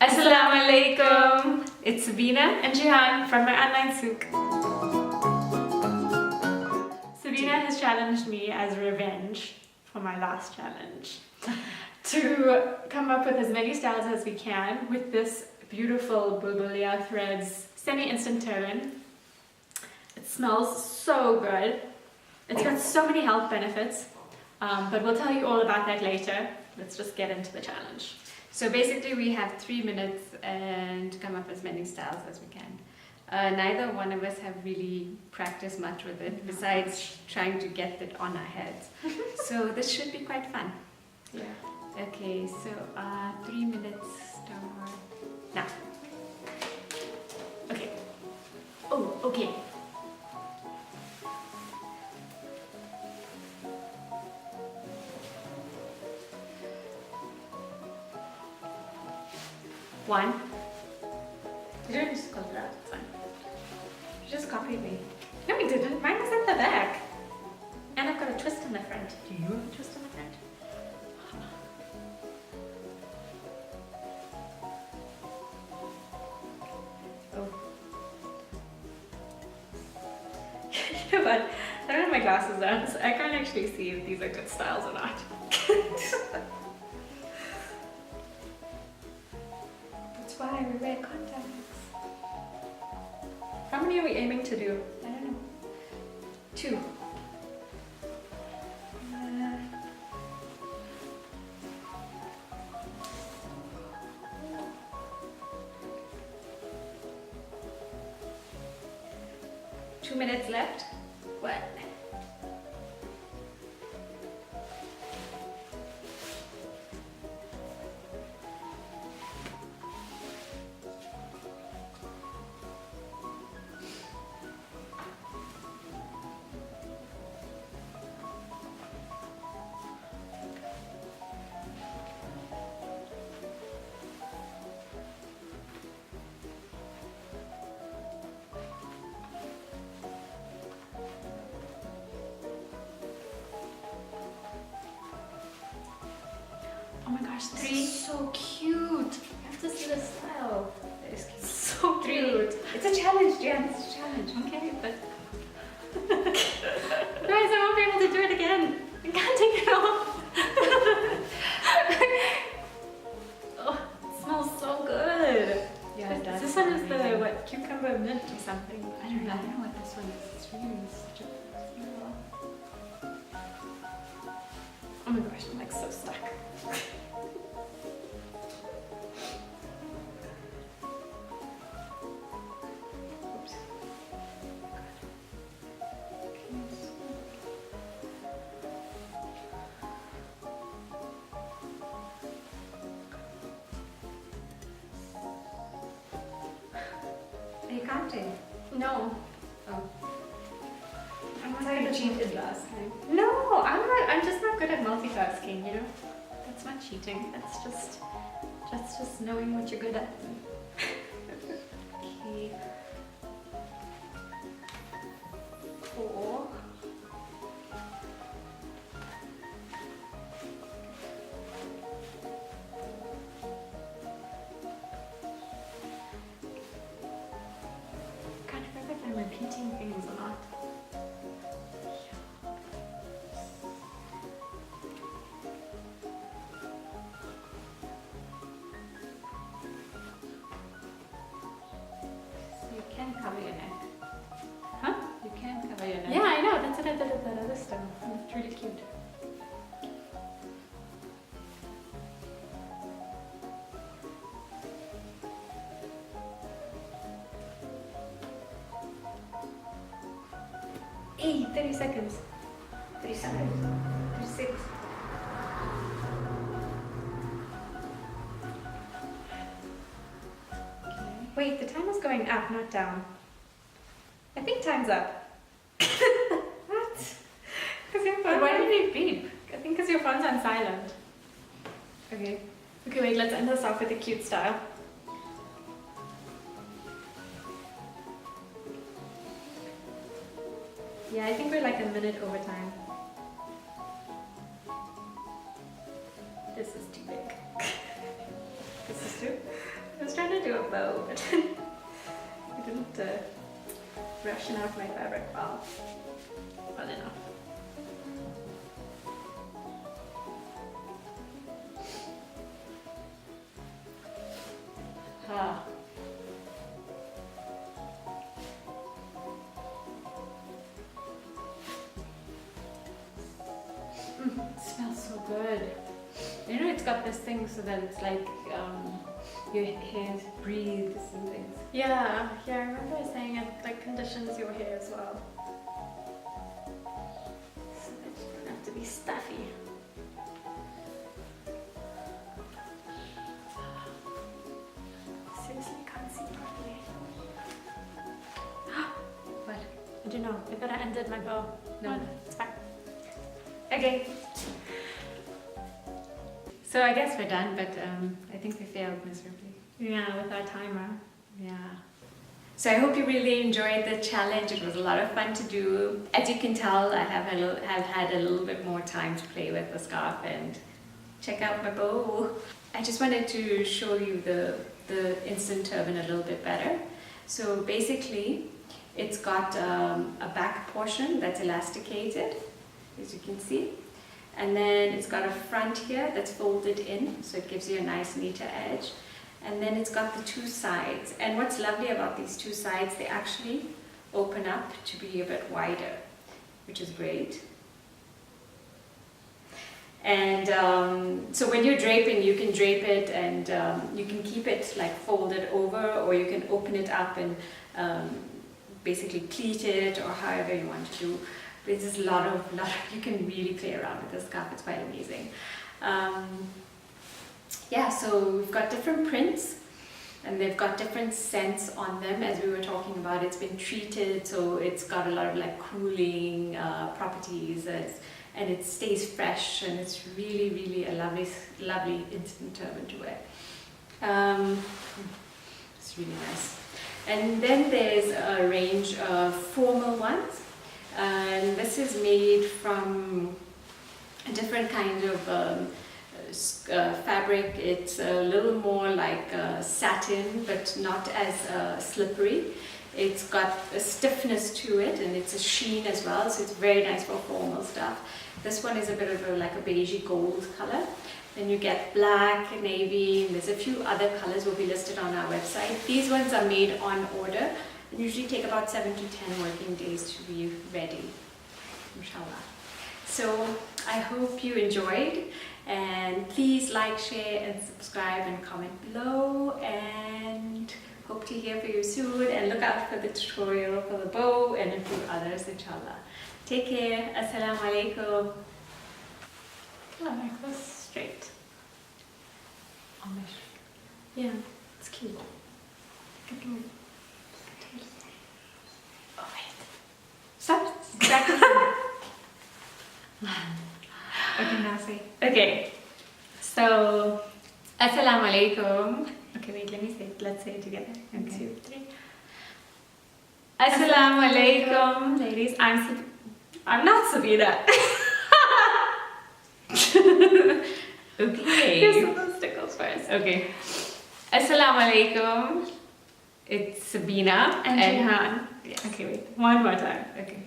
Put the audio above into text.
Assalamu alaikum. It's Sabina and Jihan from my online souk. Sabina has challenged me as revenge for my last challenge to come up with as many styles as we can with this beautiful Bulbulia Threads semi-instant turban. It smells so good. It's got so many health benefits, but we'll tell you all about that later. Let's just get into the challenge. So basically we have 3 minutes and come up with as many styles as we can. Neither one of us have really practiced much with it besides trying to get it on our heads. So this should be quite fun. Yeah. Okay, so 3 minutes start now. Okay. Oh, okay. One. You didn't just close it out, it's fine. You just copied me. No, we didn't. Mine was at the back. And I've got a twist in the front. Do you have a twist in the front? Oh. You know what? I don't have my glasses on, so I can't actually see if these are good styles or not. That's why we wear contacts. How many are we aiming to do? I don't know. 2. Two minutes left. What? Oh my gosh, 3. So cute. You have to see the style. That is cute. So 3. cute. It's a challenge, Jan. It's a challenge. Okay, but otherwise I won't be able to do it again. I can't take it off. Oh, it smells so good. Yeah, it does. This one is the what, cucumber mint or something. I don't know what this one is. It's really such a smell. Oh my gosh, I'm like so stuck. Oops. Are you counting? No. Oh. I'm not That's how you good at cheated last time. No, I'm just not good at multitasking, you know? That's not cheating. That's just knowing what you're good at. Okay. 4. Can't remember if I'm repeating things or not. You can cover your neck. Huh? You can cover your neck. Yeah, I know. That's what I did at that other style. It's really cute. Hey, 30 seconds. 37. 36. Wait, the time is going up, not down. I think time's up. What? Because your phone. Why did it beep? I think because your phone's on silent. Okay. Okay, wait. Let's end this off with a cute style. Yeah, I think we're like a minute over time. This is too big. This is too? I was trying to do a bow, but I didn't ration out my fabric well enough. Ah. It smells so good. You know, it's got this thing so that it's like your hair breathes and things. Yeah, I remember saying it like conditions your hair as well. So it doesn't have to be stuffy. Seriously, can't see properly. What? I don't know. I thought I undid my bow. No, it's fine. Okay. So I guess we're done, but I think we failed miserably. Yeah, with our timer. Yeah. So I hope you really enjoyed the challenge. It was a lot of fun to do. As you can tell, I have had a little bit more time to play with the scarf and check out my bow. I just wanted to show you the instant turban a little bit better. So basically, it's got a back portion that's elasticated, as you can see. And then it's got a front here that's folded in, so it gives you a nice neater edge. And then it's got the two sides. And what's lovely about these two sides, they actually open up to be a bit wider, which is great. And so when you're draping, you can drape it and you can keep it like folded over, or you can open it up and basically pleat it, or however you want to do. There's just a lot of, you can really play around with this scarf. It's quite amazing. Yeah, so we've got different prints and they've got different scents on them. As we were talking about, it's been treated, so it's got a lot of like cooling properties, and it stays fresh, and it's really, really a lovely instant turban to wear. It's really nice. And then there's a range of formal ones. And this is made from a different kind of fabric. It's a little more like satin, but not as slippery. It's got a stiffness to it, and it's a sheen as well, so it's very nice for formal stuff. This one is a bit of like a beigey gold color. Then you get black, navy, and there's a few other colors will be listed on our website. These ones are made on order. Usually take about 7 to 10 working days to be ready, inshallah. So I hope you enjoyed, and please like, share and subscribe and comment below, and hope to hear from you soon, and look out for the tutorial for the bow and a few others, inshallah. Take care. Assalamu alaikum. I like this straight. Yeah, it's cute. Oh wait. Stop. Exactly. Okay, now say. Okay. So, Assalamu alaikum. Okay, wait, let me say it. Let's say it together. Okay. 1, 2, 3. Assalamu alaikum, ladies. I'm not Sabina. Okay. Here's the stickles first. Okay. Assalamu alaikum. It's Sabina And Jihan. Yes. Okay, wait. One more time. Okay.